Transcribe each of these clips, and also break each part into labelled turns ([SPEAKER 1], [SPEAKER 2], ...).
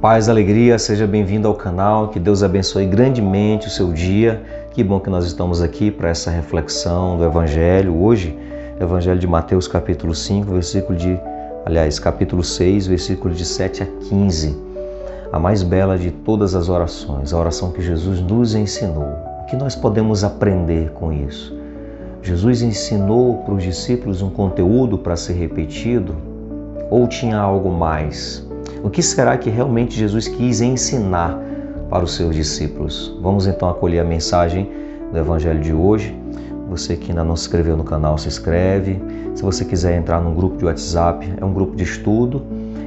[SPEAKER 1] Paz, alegria, seja bem-vindo ao canal, que Deus abençoe grandemente o seu dia. Que bom que nós estamos aqui para essa reflexão do Evangelho. Hoje, Evangelho de Mateus capítulo 5, capítulo 6, versículo de 7 a 15. A mais bela de todas as orações, a oração que Jesus nos ensinou. O que nós podemos aprender com isso? Jesus ensinou para os discípulos um conteúdo para ser repetido ou tinha algo mais? O que será que realmente Jesus quis ensinar para os seus discípulos? Vamos então acolher a mensagem do Evangelho de hoje. Você que ainda não se inscreveu no canal, se inscreve. Se você quiser entrar num grupo de WhatsApp, é um grupo de estudo.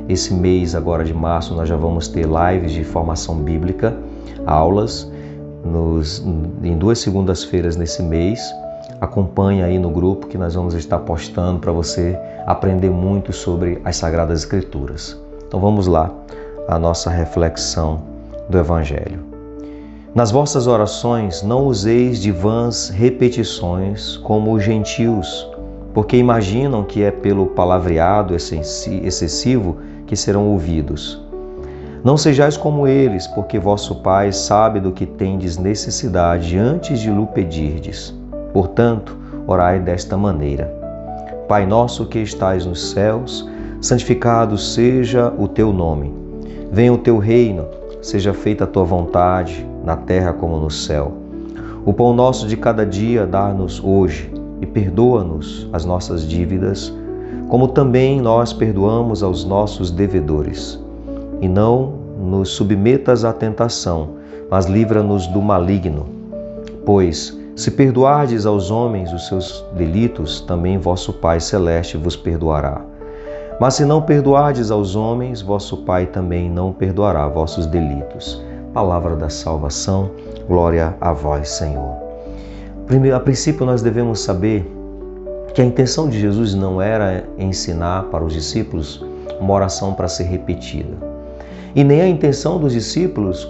[SPEAKER 1] Esse mês agora de março nós já vamos ter lives de formação bíblica, aulas, em 2 segundas-feiras nesse mês. Acompanhe aí no grupo que nós vamos estar postando para você aprender muito sobre as Sagradas Escrituras. Então vamos lá, a nossa reflexão do Evangelho. Nas vossas orações não useis de vãs repetições como os gentios, porque imaginam que é pelo palavreado excessivo que serão ouvidos. Não sejais como eles, porque vosso Pai sabe do que tendes necessidade antes de lhe pedirdes. Portanto, orai desta maneira. Pai nosso que estais nos céus, santificado seja o teu nome. Venha o teu reino, seja feita a tua vontade, na terra como no céu. O pão nosso de cada dia dá-nos hoje e perdoa-nos as nossas dívidas, como também nós perdoamos aos nossos devedores. E não nos submetas à tentação, mas livra-nos do maligno. Pois, se perdoardes aos homens os seus delitos, também vosso Pai Celeste vos perdoará. Mas se não perdoardes aos homens, vosso Pai também não perdoará vossos delitos. Palavra da salvação, glória a vós, Senhor. A princípio nós devemos saber que a intenção de Jesus não era ensinar para os discípulos uma oração para ser repetida. E nem a intenção dos discípulos,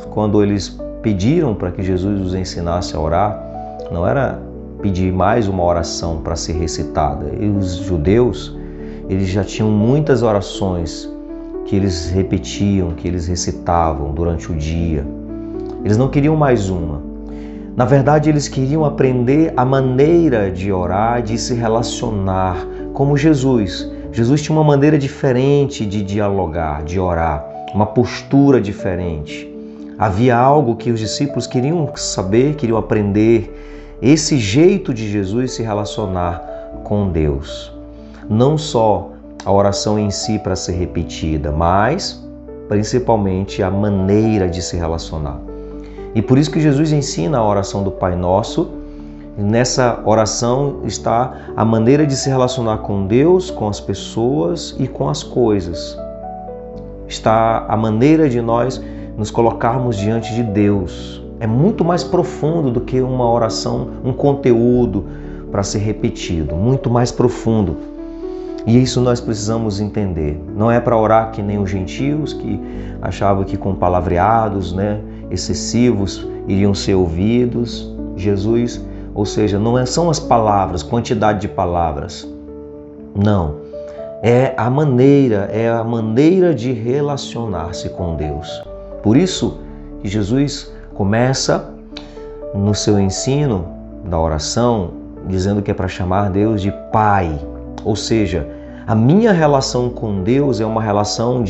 [SPEAKER 1] quando eles pediram para que Jesus os ensinasse a orar, não era pedir mais uma oração para ser recitada. E os judeus, eles já tinham muitas orações que eles repetiam, que eles recitavam durante o dia. Eles não queriam mais uma. Na verdade, eles queriam aprender a maneira de orar, de se relacionar, como Jesus. Jesus tinha uma maneira diferente de dialogar, de orar, uma postura diferente. Havia algo que os discípulos queriam saber, queriam aprender, esse jeito de Jesus se relacionar com Deus. Não só a oração em si para ser repetida, mas principalmente a maneira de se relacionar. E por isso que Jesus ensina a oração do Pai Nosso. Nessa oração está a maneira de se relacionar com Deus, com as pessoas e com as coisas. Está a maneira de nós nos colocarmos diante de Deus. É muito mais profundo do que uma oração, um conteúdo para ser repetido, muito mais profundo. E isso nós precisamos entender. Não é para orar que nem os gentios, que achavam que com palavreados excessivos iriam ser ouvidos. Jesus, ou seja, não são as palavras, quantidade de palavras. Não. É a maneira de relacionar-se com Deus. Por isso que Jesus começa no seu ensino da oração dizendo que é para chamar Deus de Pai. Ou seja, a minha relação com Deus é uma relação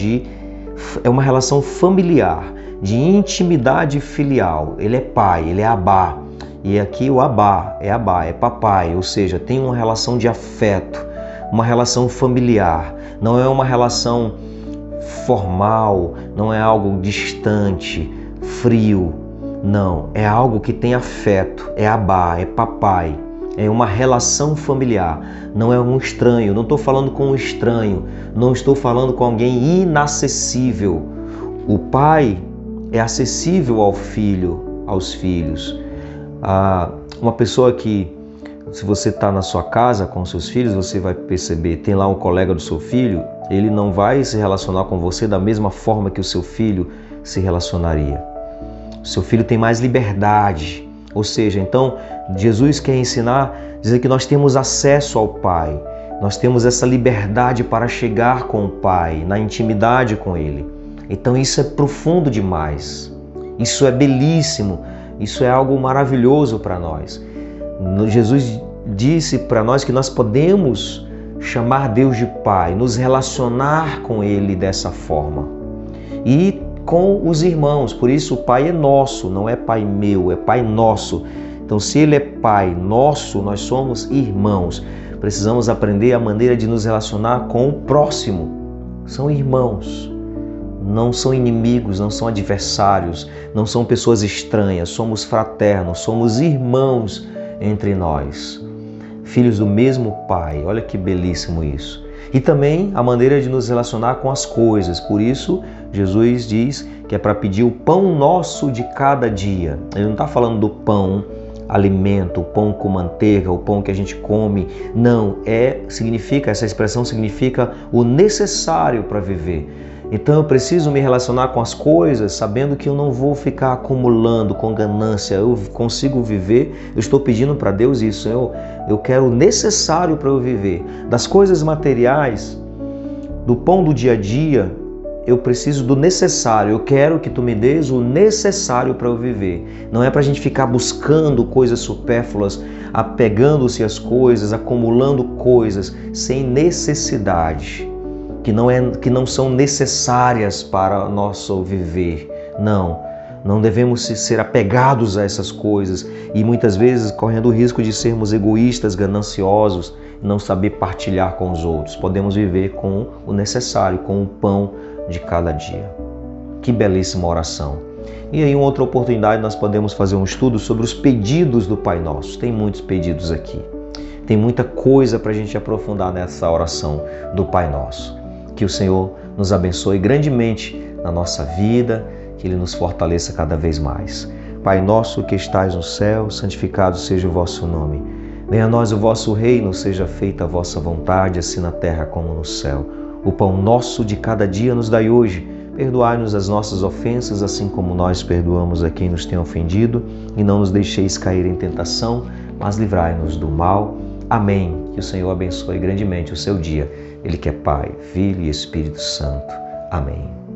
[SPEAKER 1] familiar, de intimidade filial. Ele é Pai, Ele é Abá. E aqui o Abá, é papai, ou seja, tem uma relação de afeto, uma relação familiar. Não é uma relação formal, não é algo distante, frio. Não, é algo que tem afeto, é Abá, é papai. É uma relação familiar, não é um estranho. Não estou falando com um estranho, não estou falando com alguém inacessível. O pai é acessível aos filhos. Uma pessoa que, se você está na sua casa com seus filhos, você vai perceber, tem lá um colega do seu filho, ele não vai se relacionar com você da mesma forma que o seu filho se relacionaria. O seu filho tem mais liberdade. Ou seja, então, Jesus quer ensinar, dizer que nós temos acesso ao Pai. Nós temos essa liberdade para chegar com o Pai, na intimidade com Ele. Então isso é profundo demais, isso é belíssimo, isso é algo maravilhoso para nós. Jesus disse para nós que nós podemos chamar Deus de Pai, nos relacionar com Ele dessa forma. E com os irmãos, por isso o Pai é nosso, não é Pai meu, é Pai nosso. Então se Ele é Pai nosso, nós somos irmãos. Precisamos aprender a maneira de nos relacionar com o próximo. São irmãos, não são inimigos, não são adversários, não são pessoas estranhas, somos fraternos, somos irmãos entre nós. Filhos do mesmo Pai, olha que belíssimo isso. E também a maneira de nos relacionar com as coisas. Por isso, Jesus diz que é para pedir o pão nosso de cada dia. Ele não está falando do pão, alimento, o pão com manteiga, o pão que a gente come. Não, essa expressão significa o necessário para viver. Então eu preciso me relacionar com as coisas sabendo que eu não vou ficar acumulando com ganância, eu consigo viver. Eu estou pedindo para Deus isso, eu quero o necessário para eu viver. Das coisas materiais, do pão do dia a dia, eu preciso do necessário, eu quero que tu me dês o necessário para eu viver. Não é para a gente ficar buscando coisas supérfluas, apegando-se às coisas, acumulando coisas sem necessidade. Que não são necessárias para o nosso viver. Não devemos ser apegados a essas coisas e muitas vezes correndo o risco de sermos egoístas, gananciosos, não saber partilhar com os outros. Podemos viver com o necessário, com o pão de cada dia. Que belíssima oração. E aí, em outra oportunidade, nós podemos fazer um estudo sobre os pedidos do Pai Nosso. Tem muitos pedidos aqui. Tem muita coisa para a gente aprofundar nessa oração do Pai Nosso. Que o Senhor nos abençoe grandemente na nossa vida, que Ele nos fortaleça cada vez mais. Pai nosso que estais no céu, santificado seja o vosso nome. Venha a nós o vosso reino, seja feita a vossa vontade, assim na terra como no céu. O pão nosso de cada dia nos dai hoje. Perdoai-nos as nossas ofensas, assim como nós perdoamos a quem nos tem ofendido. E não nos deixeis cair em tentação, mas livrai-nos do mal. Amém. Que o Senhor abençoe grandemente o seu dia. Ele que é Pai, Filho e Espírito Santo. Amém.